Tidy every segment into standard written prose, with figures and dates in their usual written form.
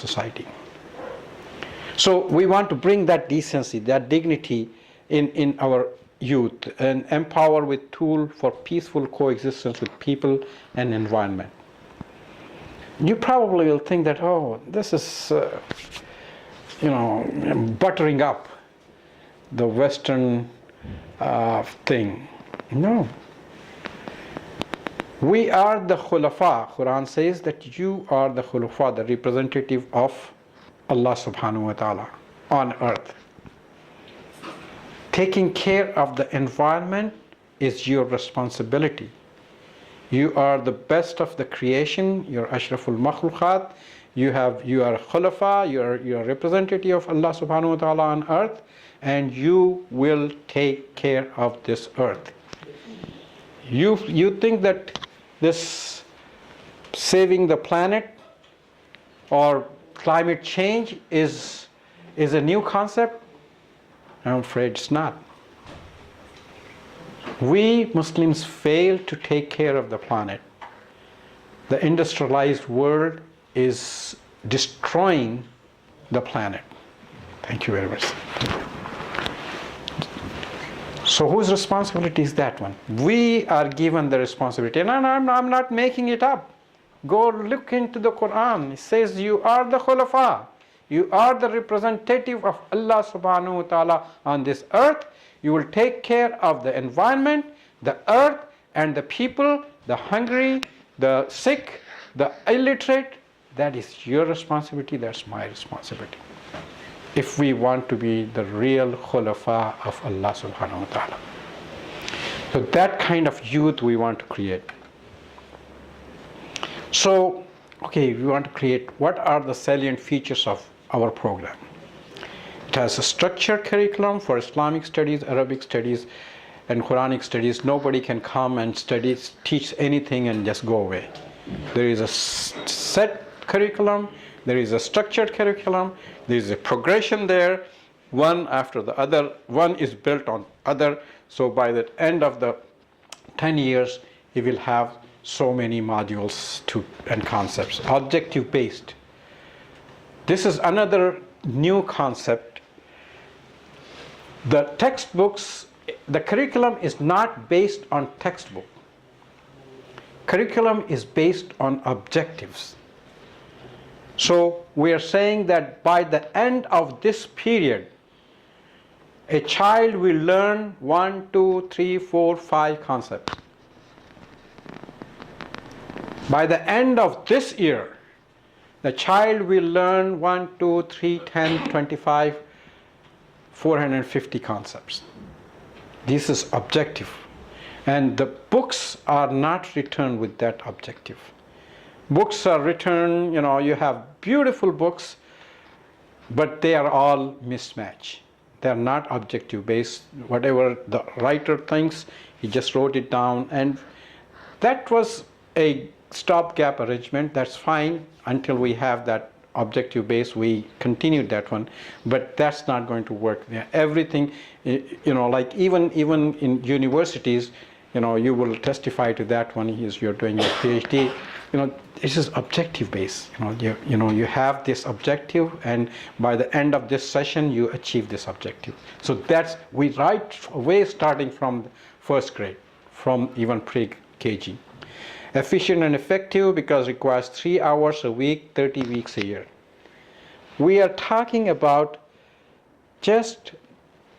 society. So we want to bring that decency, that dignity in our youth and empower with tools for peaceful coexistence with people and environment. You probably will think that, oh, this is, buttering up the Western thing. No. We are the khulafa. Quran says that you are the khulafa, the representative of Allah subhanahu wa ta'ala on earth. Taking care of the environment is your responsibility. You are the best of the creation, you're Ashraful Makhlukhat, you are khulafa, you're a representative of Allah subhanahu wa ta'ala on earth, and you will take care of this earth. You think that this saving the planet or climate change is a new concept? I'm afraid it's not. We Muslims fail to take care of the planet. The industrialized world is destroying the planet. Thank you very much. So whose responsibility is that one? We are given the responsibility. And I'm not making it up. Go look into the Quran. It says you are the khulafa. You are the representative of Allah subhanahu wa ta'ala on this earth. You will take care of the environment, the earth, and the people, the hungry, the sick, the illiterate. That is your responsibility. That's my responsibility. If we want to be the real khulafa of Allah subhanahu wa ta'ala. So that kind of youth we want to create. So, okay, we want to create, what are the salient features of our program? It has a structured curriculum for Islamic studies, Arabic studies, and Quranic studies. Nobody can come and teach anything and just go away. There is a set curriculum, there is a structured curriculum, there is a progression there, one after the other, one is built on other. So by the end of the 10 years, you will have so many modules and concepts, objective based. This is another new concept. The textbooks, the curriculum is not based on textbook. Curriculum is based on objectives. So we are saying that by the end of this period, a child will learn 1, 2, 3, 4, 5 concepts. By the end of this year, the child will learn 1, 2, 3, 10, 25, 450 concepts. This is objective. And the books are not written with that objective. Books are written, you have beautiful books, but they are all mismatched. They are not objective based. Whatever the writer thinks, he just wrote it down. And that was a stopgap arrangement. That's fine until we have that objective base. We continued that one, but that's not going to work. Everything, like even in universities, you will testify to that one. You're doing your PhD. This is objective based. You have this objective, and by the end of this session, you achieve this objective. So we right away starting from first grade, from even pre-KG. Efficient and effective because it requires 3 hours a week, 30 weeks a year. We are talking about just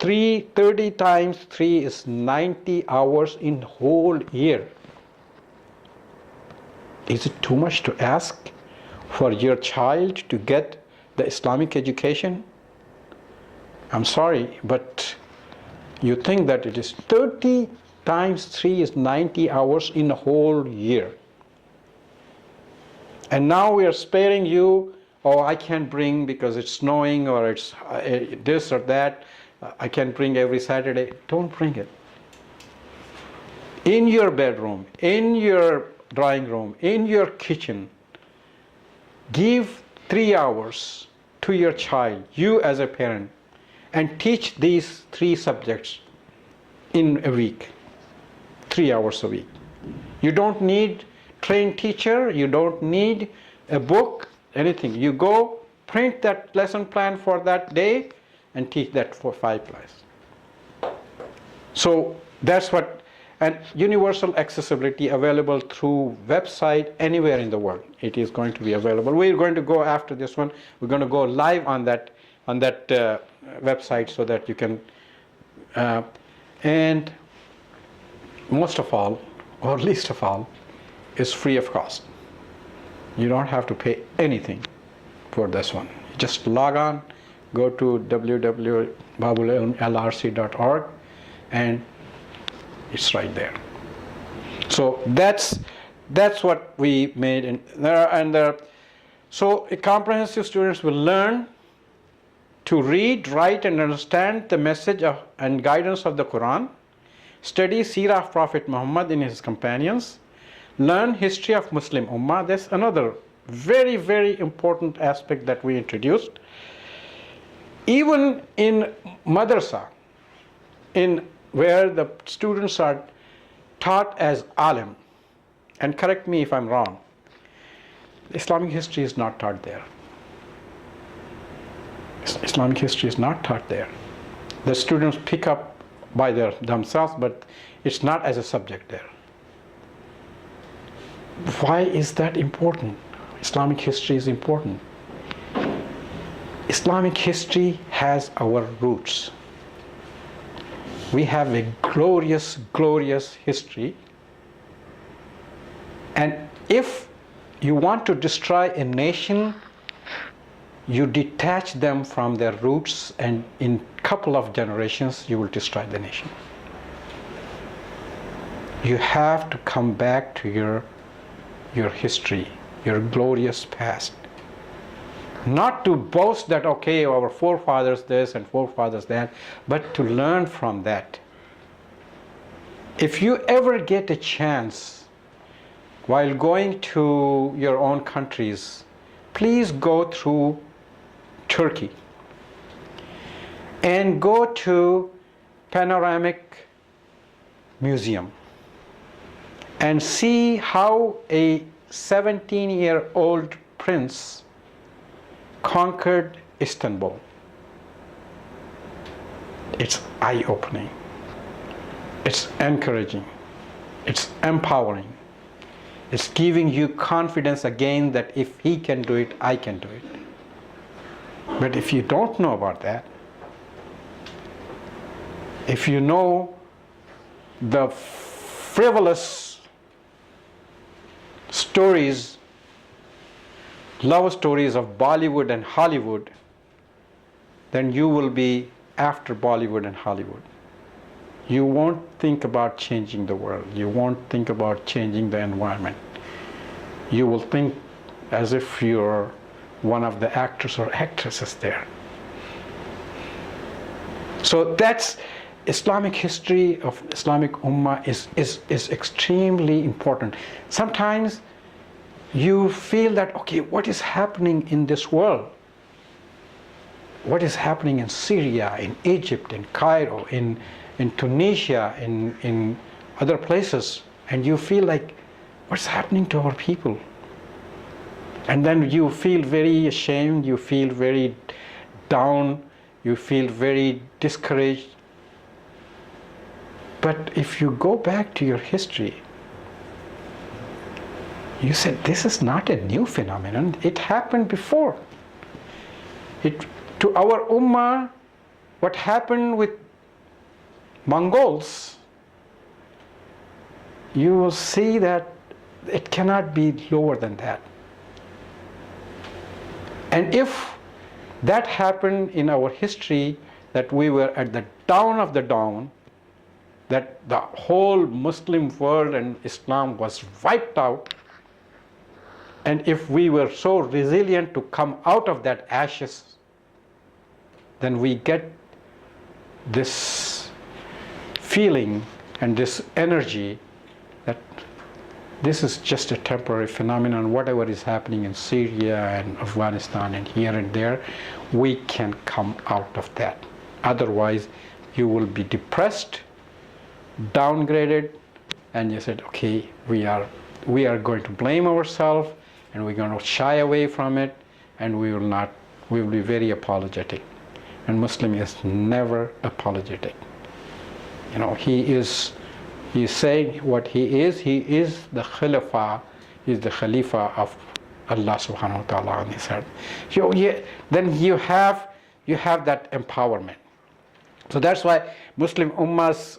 30 times 3 is 90 hours in whole year. Is it too much to ask for your child to get the Islamic education? I'm sorry, but you think that it is 30 times 3 is 90 hours in a whole year. And now we are sparing you, I can't bring because it's snowing or it's this or that. I can't bring every Saturday. Don't bring it. In your bedroom, in your drawing room, in your kitchen, give 3 hours to your child, you as a parent, and teach these 3 subjects in a week. 3 hours a week. You don't need trained teacher, you don't need a book, anything. You go print that lesson plan for that day and teach that for 5 classes. So that's what, and universal accessibility available through website anywhere in the world. It is going to be available. We're going to go after this one. We're going to go live on that website so that you can, and most of all, or least of all, is free of cost. You don't have to pay anything for this one. Just log on, go to www.babulilmlrc.org, and it's right there. So that's what we made. So comprehensive students will learn to read, write, and understand the message and guidance of the Quran, study Seerah of Prophet Muhammad and his companions, learn history of Muslim Ummah. That's another very, very important aspect that we introduced. Even in madrasa, where the students are taught as alim, and correct me if I'm wrong, Islamic history is not taught there. Islamic history is not taught there. The students pick up by themselves, but it's not as a subject there. Why is that important? Islamic history is important. Islamic history has our roots. We have a glorious, glorious history. And if you want to destroy a nation, you detach them from their roots, and in a couple of generations, you will destroy the nation. You have to come back to your history, your glorious past. Not to boast that, okay, our forefathers this and forefathers that, but to learn from that. If you ever get a chance while going to your own countries, please go through Turkey and go to Panoramic Museum and see how a 17-year-old prince conquered Istanbul. It's eye-opening. It's encouraging. It's empowering. It's giving you confidence again that if he can do it, I can do it. But if you don't know about that, if you know the frivolous stories, love stories of Bollywood and Hollywood, then you will be after Bollywood and Hollywood. You won't think about changing the world. You won't think about changing the environment. You will think as if you're one of the actors or actresses there. So that's Islamic history of Islamic Ummah is extremely important. Sometimes you feel that, okay, what is happening in this world? What is happening in Syria, in Egypt, in Cairo, in Tunisia, in other places? And you feel like, what's happening to our people? And then you feel very ashamed, you feel very down, you feel very discouraged. But if you go back to your history, you said, this is not a new phenomenon. It happened before. To our Ummah, what happened with Mongols, you will see that it cannot be lower than that. And if that happened in our history, that we were at the dawn of the dawn, that the whole Muslim world and Islam was wiped out, and if we were so resilient to come out of that ashes, then we get this feeling and this energy that this is just a temporary phenomenon. Whatever is happening in Syria and Afghanistan and here and there, we can come out of that. Otherwise, you will be depressed, downgraded, and you said, okay, we are going to blame ourselves, and we're going to shy away from it, and we will not we will be very apologetic. And Muslim is never apologetic. He's saying what he is. He is the Khalifa. He is the Khalifa of Allah subhanahu wa ta'ala on his earth. Then you have that empowerment. So that's why Muslim Ummah's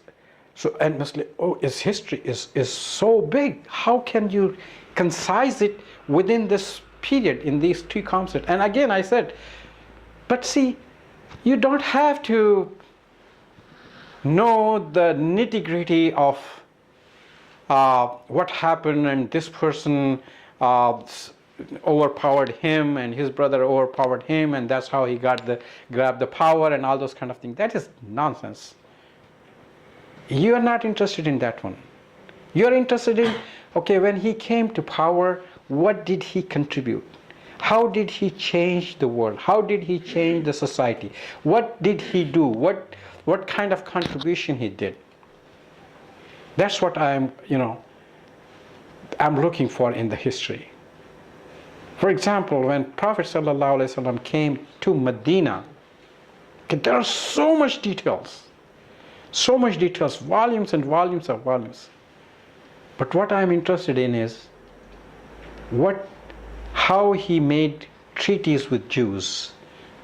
its history is so big. How can you concise it within this period in these three concepts? And again I said, but see, you don't have to know the nitty-gritty of what happened and this person overpowered him and his brother overpowered him and that's how he grabbed the power and all those kind of things. That is nonsense. You are not interested in that one. You are interested in, okay, when he came to power, what did he contribute? How did he change the world? How did he change the society? What did he do? What kind of contribution he did? That's what I'm looking for in the history. For example, when Prophet ﷺ came to Medina, there are so much details, volumes and volumes of volumes. But what I'm interested in is how he made treaties with Jews,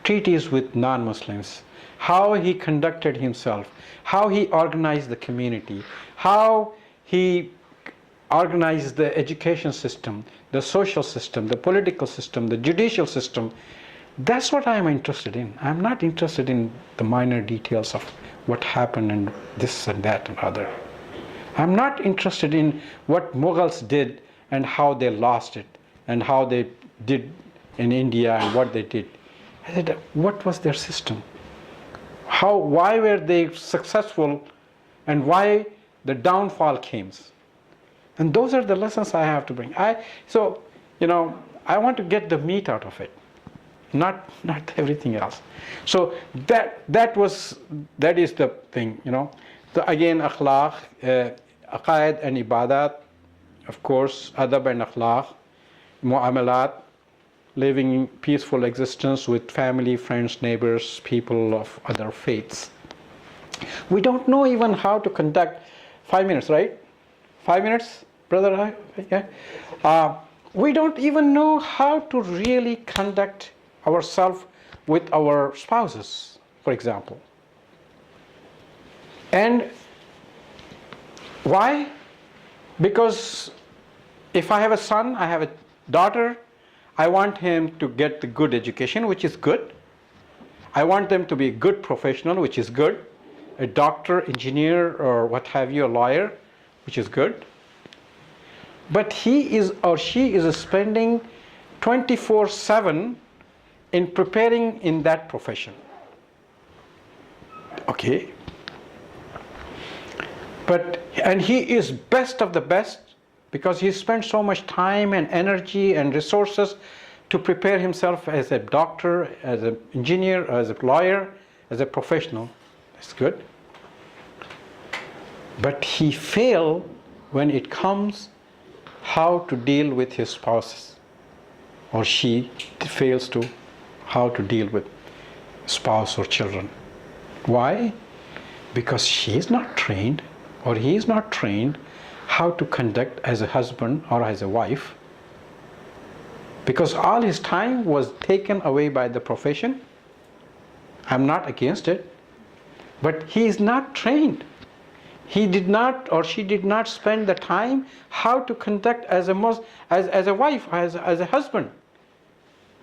treaties with non-Muslims, how he conducted himself, how he organized the community, how he organized the education system, the social system, the political system, the judicial system. That's what I'm interested in. I'm not interested in the minor details of what happened and this and that and other. I'm not interested in what Mughals did and how they lost it and how they did in India and what they did. I said, what was their system? Why were they successful and why the downfall came? And those are the lessons I have to bring. I want to get the meat out of it, not everything else. So that is the thing, So again, akhlaq, aqaid and ibadat, of course, adab and akhlaq, mu'amalat, living peaceful existence with family, friends, neighbors, people of other faiths. We don't know even how to conduct 5 minutes, right? 5 minutes, brother? Yeah. We don't even know how to really conduct ourselves with our spouses, for example. And why? Because if I have a son, I have a daughter, I want him to get the good education, which is good. I want them to be a good professional, which is good. A doctor, engineer, or what have you, a lawyer, which is good. But he is or she is spending 24/7 in preparing in that profession. Okay. And he is best of the best because he spent so much time and energy and resources to prepare himself as a doctor, as an engineer, as a lawyer, as a professional. That's good. But he failed when it comes how to deal with his spouse, or she fails to how to deal with spouse or children. Why? Because she is not trained, or he is not trained how to conduct as a husband or as a wife, because all his time was taken away by the profession. I'm not against it, but he is not trained. He did not or she did not spend the time how to conduct as a wife, as a husband.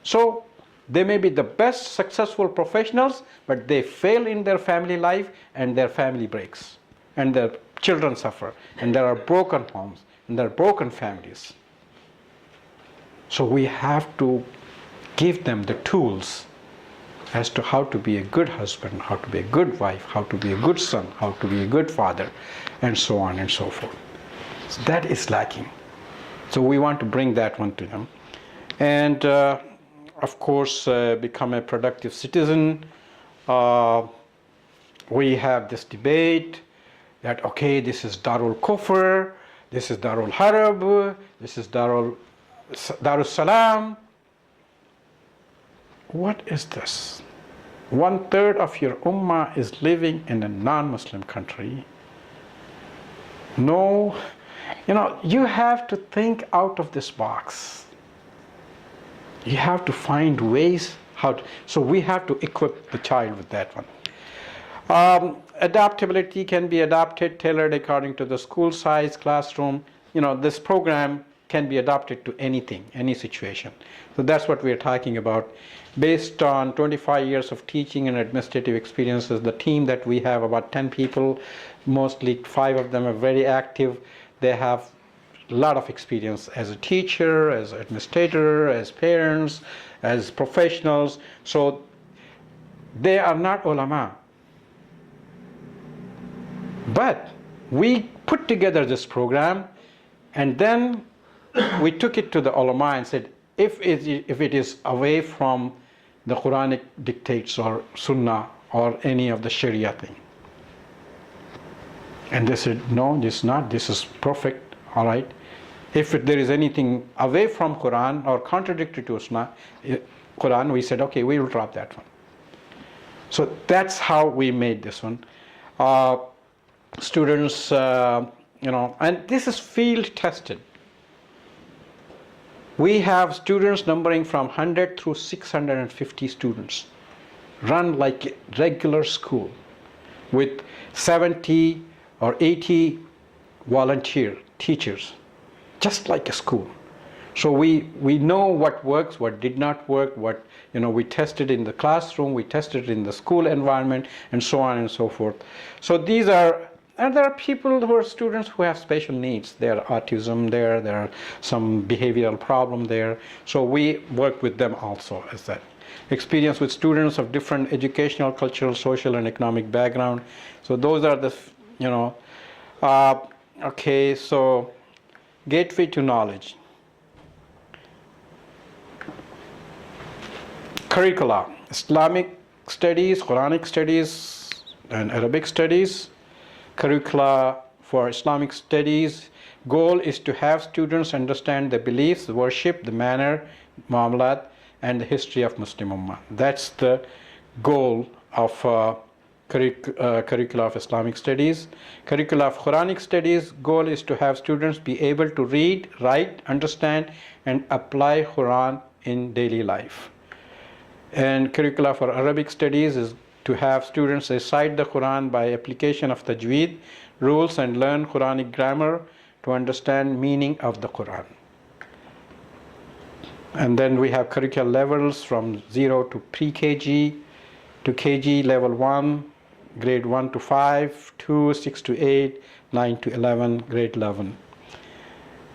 So they may be the best successful professionals, but they fail in their family life and their family breaks and their children suffer and there are broken homes and there are broken families. So we have to give them the tools as to how to be a good husband, how to be a good wife, how to be a good son, how to be a good father, and so on and so forth. So that is lacking. So we want to bring that one to them. And of course, become a productive citizen. We have this debate that, okay, this is Darul Kufr, this is Darul Harb, this is Darul Salam. what is this? 1/3 of your ummah is living in a non-Muslim country. No, you have to think out of this box. You have to find ways so we have to equip the child with that one. Adaptability can be adapted, tailored according to the school size, classroom. This program can be adapted to anything, any situation. So that's what we're talking about. Based on 25 years of teaching and administrative experiences, the team that we have, about 10 people, mostly 5 of them are very active. They have a lot of experience as a teacher, as an administrator, as parents, as professionals. So they are not ulama. But we put together this program, and then we took it to the ulama and said, if it is away from the Quranic dictates or Sunnah or any of the Sharia thing. And they said, no, this is not, this is perfect, all right. If there is anything away from Quran or contradictory to Sunnah, Quran, we said, okay, we will drop that one. So that's how we made this one. Students, and this is field tested. We have students numbering from 100 through 650 students, run like a regular school with 70 or 80 volunteer teachers, just like a school. So we know what works, what did not work, what we tested in the classroom, we tested in the school environment, and so on and so forth. So these are. And there are people who are students who have special needs. There are autism there are some behavioral problem there. So we work with them also as that. Experience with students of different educational, cultural, social, and economic background. So those are the, okay, so gateway to knowledge. Curricula, Islamic studies, Quranic studies, and Arabic studies. Curricula for Islamic studies, goal is to have students understand the beliefs, the worship, the manner, muamalat, and the history of Muslim Ummah. That's the goal of curricula of Islamic studies. Curricula of Quranic studies, goal is to have students be able to read, write, understand, and apply Quran in daily life. And curricula for Arabic studies is to have students recite the Quran by application of tajweed rules and learn Quranic grammar to understand meaning of the Quran. And then we have curricular levels from 0 to pre-KG to KG level 1, grade 1 to 5, 2, 6 to 8, 9 to 11, grade 11.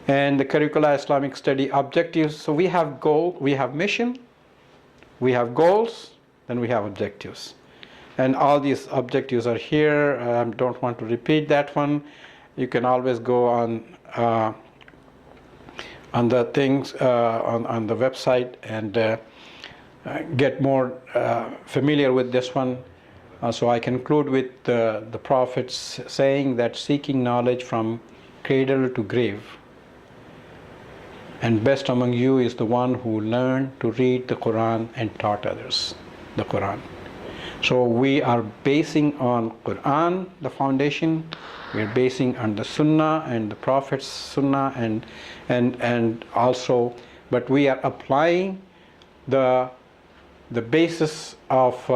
And the curricula Islamic study objectives. So we have goal, we have mission, we have goals, then we have objectives. And all these objectives are here. Don't want to repeat that one. You can always go on the things on the website and get more familiar with this one. So I conclude with the Prophet's saying that seeking knowledge from cradle to grave, and best among you is the one who learned to read the Quran and taught others the Quran. So we are basing on Quran, the foundation. We are basing on the Sunnah and the Prophet's Sunnah, and also, but we are applying the basis of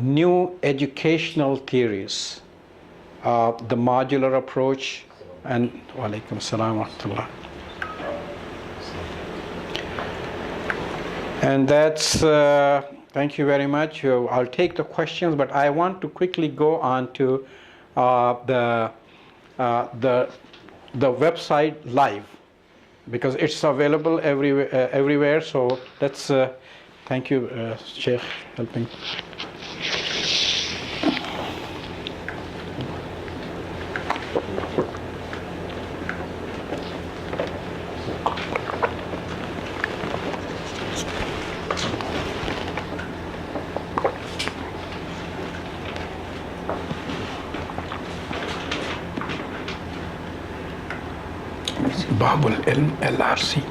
new educational theories, the modular approach, and wa alaikum assalam wa rahmatullah. And that's. Thank you very much. I'll take the questions, but I want to quickly go on to the website live, because it's available everywhere. So let's thank you, Sheikh, helping. Babul Ilm LRC.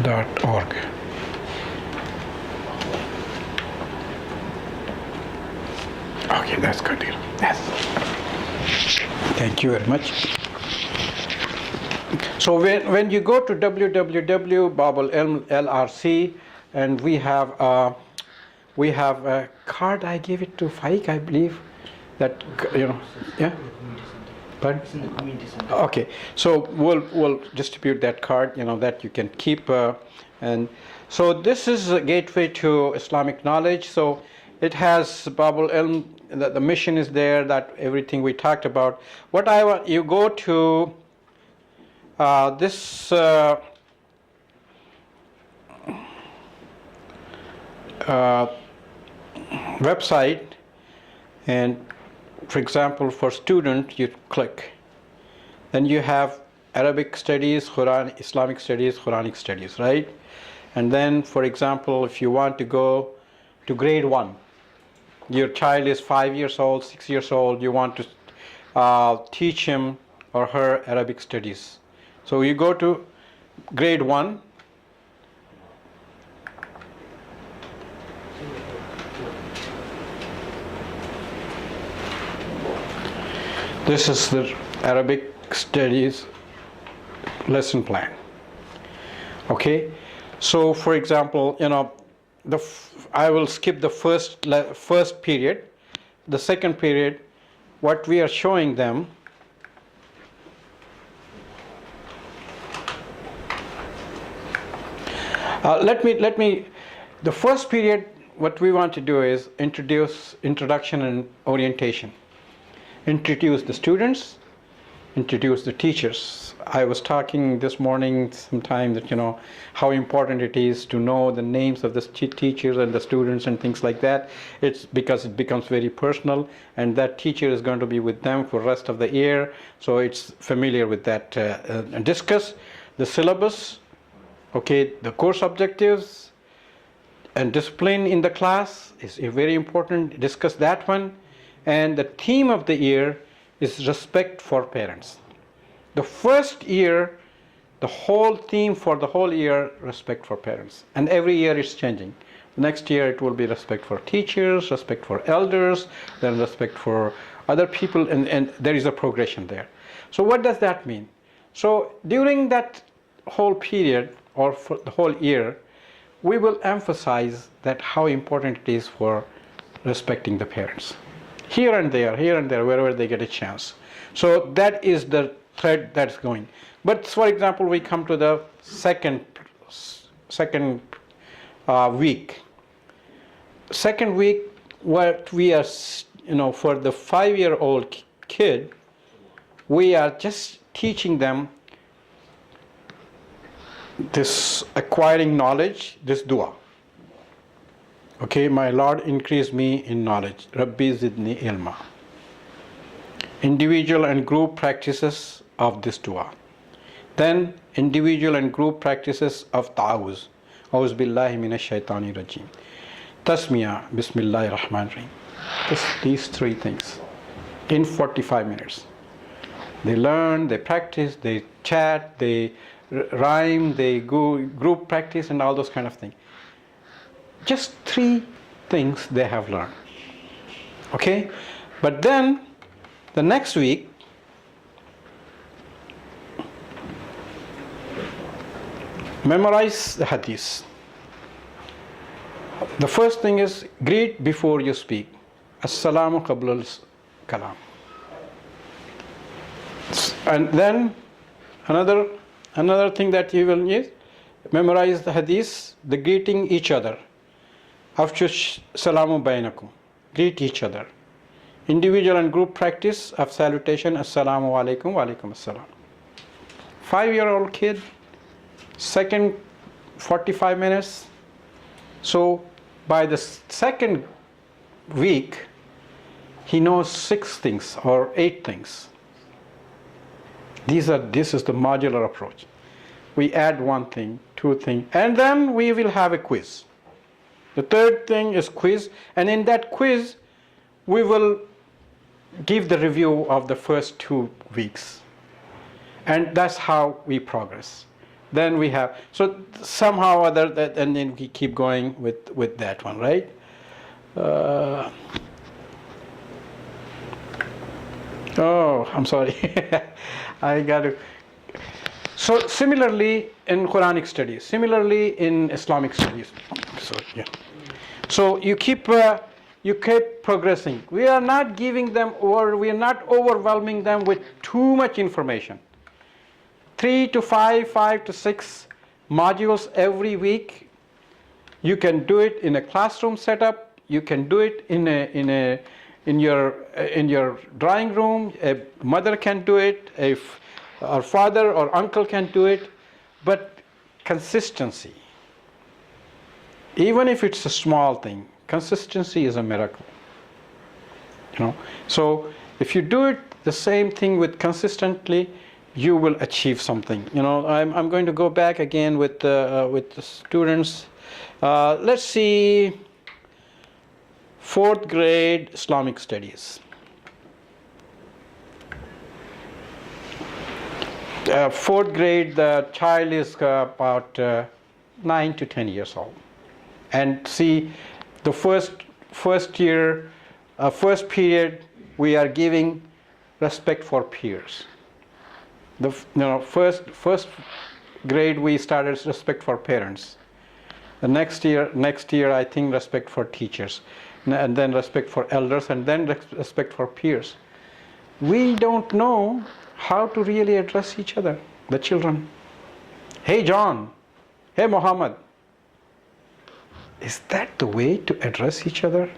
.org. Okay, that's good. Yes. Thank you very much. So when you go to www.babul-ilm-LRC, and we have a card. I gave it to Faik, I believe. That yeah. Pardon? It's in the community center. Okay, so we'll distribute that card. That you can keep. And so this is a gateway to Islamic knowledge. So it has Babul Ilm. The mission is there. That everything we talked about. What I want you go to. This website, and for example, for student, you click, then you have Arabic studies, Quran, Islamic studies, Quranic studies, right? And then, for example, if you want to go to grade 1, your child is 5 years old, 6 years old, you want to teach him or her Arabic studies. So you go to grade 1. This is the Arabic studies lesson plan. Okay, so for example, I will skip the first period. The second period, what we are showing them. Let me. The first period, what we want to do is introduction and orientation. Introduce the students, introduce the teachers. I was talking this morning sometime that how important it is to know the names of the teachers and the students and things like that. It's because it becomes very personal, and that teacher is going to be with them for the rest of the year, so it's familiar with that. And discuss the syllabus, okay, the course objectives, and discipline in the class is very important. Discuss that one. And the theme of the year is respect for parents. The first year, the whole theme for the whole year, respect for parents. And every year it's changing. Next year it will be respect for teachers, respect for elders, then respect for other people, and there is a progression there. So what does that mean? So during that whole period, or for the whole year, we will emphasize that how important it is for respecting the parents. Here and there, wherever they get a chance. So that is the thread that's going. But for example, we come to the second week. Second week, what we are, for the 5-year-old kid, we are just teaching them this acquiring knowledge, this dua. Okay, my Lord, increase me in knowledge. Rabbi zidni ilma. Individual and group practices of this dua. Then individual and group practices of ta'awuz. A'uz billahi minash shaitani rajim. Tasmiyah, bismillahir rahmanir rahim. These 3 things in 45 minutes. They learn, they practice, they chat, they rhyme, they go group practice, and all those kind of things. Just 3 things they have learned. Okay? But then the next week, memorize the hadith. The first thing is greet before you speak. Assalamu qabla al-kalam. And then another thing that you will use, memorize the hadith, the greeting each other. Afshu salamu bainakum. Greet each other. Individual and group practice of salutation. Assalamu alaikum wa alaikum assalam. 5-year-old kid, second 45 minutes. So by the second week, he knows 6 things or 8 things. This is the modular approach. We add 1 thing, 2 things, and then we will have a quiz. The third thing is quiz, and in that quiz, we will give the review of the first 2 weeks. And that's how we progress. Then we have, so somehow or other, that, and then we keep going with that one, right? Oh, I'm sorry. I got to. So similarly in Quranic studies, similarly in Islamic studies. Sorry, yeah. So you keep progressing. We are not giving them, or we are not overwhelming them with too much information. 3 to 5, 5 to 6 modules every week. You can do it in a classroom setup. You can do it in your drawing room. A mother can do it. Our father or uncle can do it. But consistency, even if it's a small thing, consistency is a miracle. So if you do it the same thing with consistently, you will achieve something. I'm going to go back again with the students. Let's see, 4th grade Islamic studies. 4th grade, the child is about 9 to 10 years old. And see, the first year, first period, we are giving respect for peers. The first grade we started respect for parents. The next year I think respect for teachers, and then respect for elders, and then respect for peers. We don't know how to really address each other, the children. Hey John, hey Muhammad. Is that the way to address each other?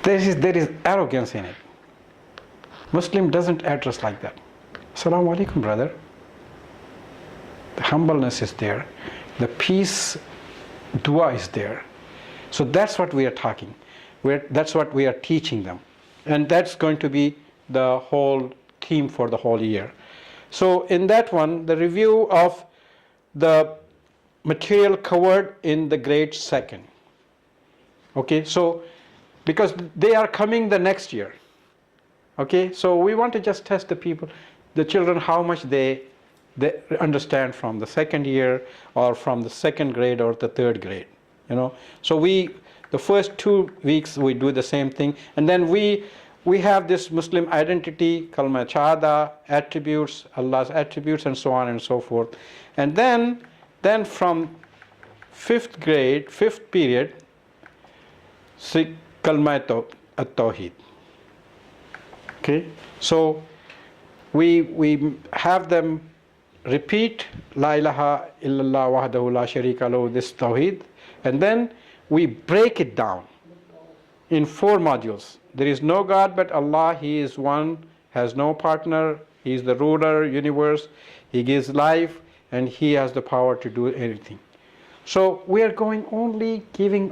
There is arrogance in it. Muslim doesn't address like that. Assalamu alaikum, brother. The humbleness is there. The peace, dua is there. So that's what we are talking. That's what we are teaching them. And that's going to be the whole theme for the whole year. So in that one, the review of the material covered in the grade 2nd. Okay, so because they are coming the next year. Okay, so we want to just test the children, how much they understand from the 2nd year, or from the 2nd grade or the 3rd grade. So the first 2 weeks we do the same thing, and then we have this Muslim identity, kalma chahada, attributes, Allah's attributes, and so on and so forth. And then from 5th grade, 5th period, kalma at-tawheed. Okay, so we have them repeat La ilaha illallah wahdahu la sharika lahu, this tawheed, and then we break it down in 4 modules. There is no God but Allah. He is one, has no partner. He is the ruler, universe. He gives life, and He has the power to do anything. So we are giving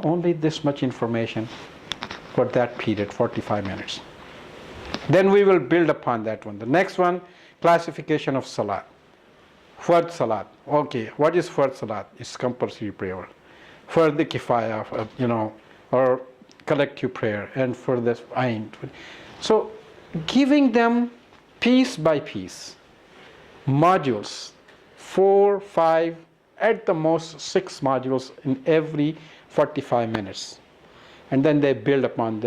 only this much information for that period, 45 minutes. Then we will build upon that one. The next one, classification of Salah. Fard Salat. Okay, what is Fard Salat? It's compulsory prayer. Fard Kifaya, or collective prayer, and for this Ain. So giving them piece by piece, modules, 4, 5, at the most 6 modules in every 45 minutes. And then they build upon.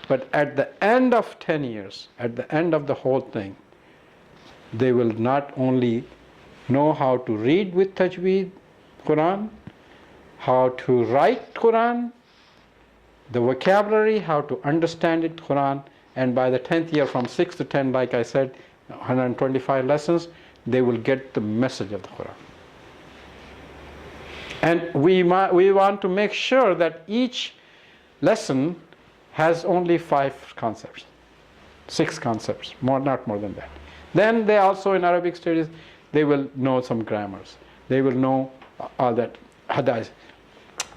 But at the end of 10 years, at the end of the whole thing, they will not only know how to read with tajweed Quran, how to write Quran, the vocabulary, how to understand it Quran, and by the 10th year, from 6 to 10, like I said, 125 lessons, they will get the message of the Quran. And we want to make sure that each lesson has only 5 concepts, 6 concepts, not more than that. Then they also, in Arabic studies, they will know some grammars. They will know all that hadith.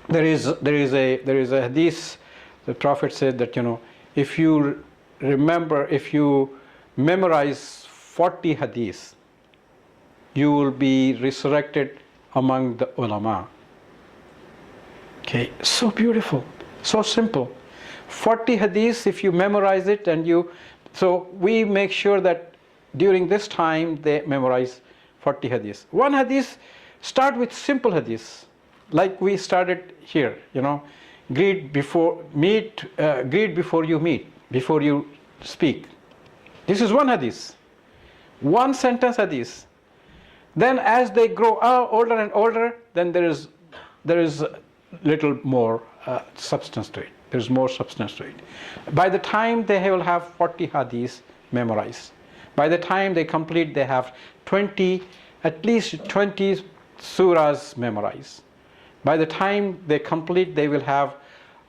There is a hadith. The Prophet said that if you memorize 40 hadiths, you will be resurrected among the ulama. Okay, so beautiful, so simple. 40 hadiths, if you memorize it, so we make sure that during this time they memorize 40 hadith. One hadith, start with simple hadith, like we started here, greet before you meet, before you speak. This is one hadith, one sentence hadith. Then as they grow older and older, then there is little more substance to it. There's more substance to it. By the time they will have 40 hadiths memorized. By the time they complete, they have at least 20 surahs memorized. By the time they complete, they will have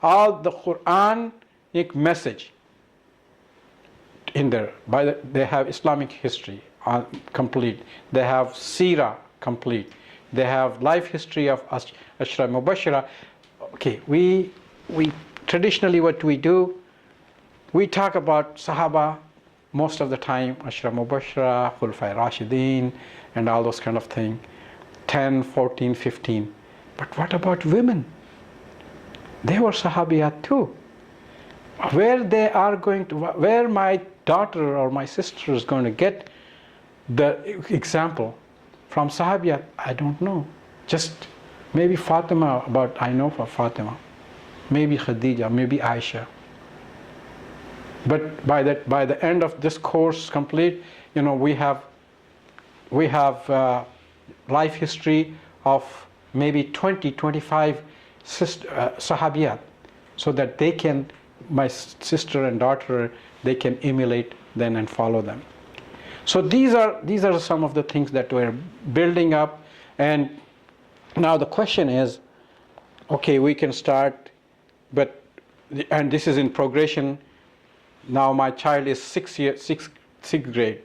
all the Quranic message in there. They have Islamic history complete. They have Seerah complete. They have life history of Ashra Mubashira. Okay, we traditionally what we do, we talk about Sahaba most of the time, Ashra Mubashira, Khulafai Rashidin, and all those kind of things, 10, 14, 15. But what about women? They were Sahabiyat too. Where my daughter or my sister is going to get the example from Sahabiyat, I don't know. Just maybe Fatima, I know for Fatima. Maybe Khadija, maybe Aisha. But by the end of this course complete, we have life history of maybe 20, 25 Sahabiyat, so that my sister and daughter, they can emulate them and follow them. So these are some of the things that we're building up. And now the question is, okay, we can start, and this is in progression. Now my child is sixth grade.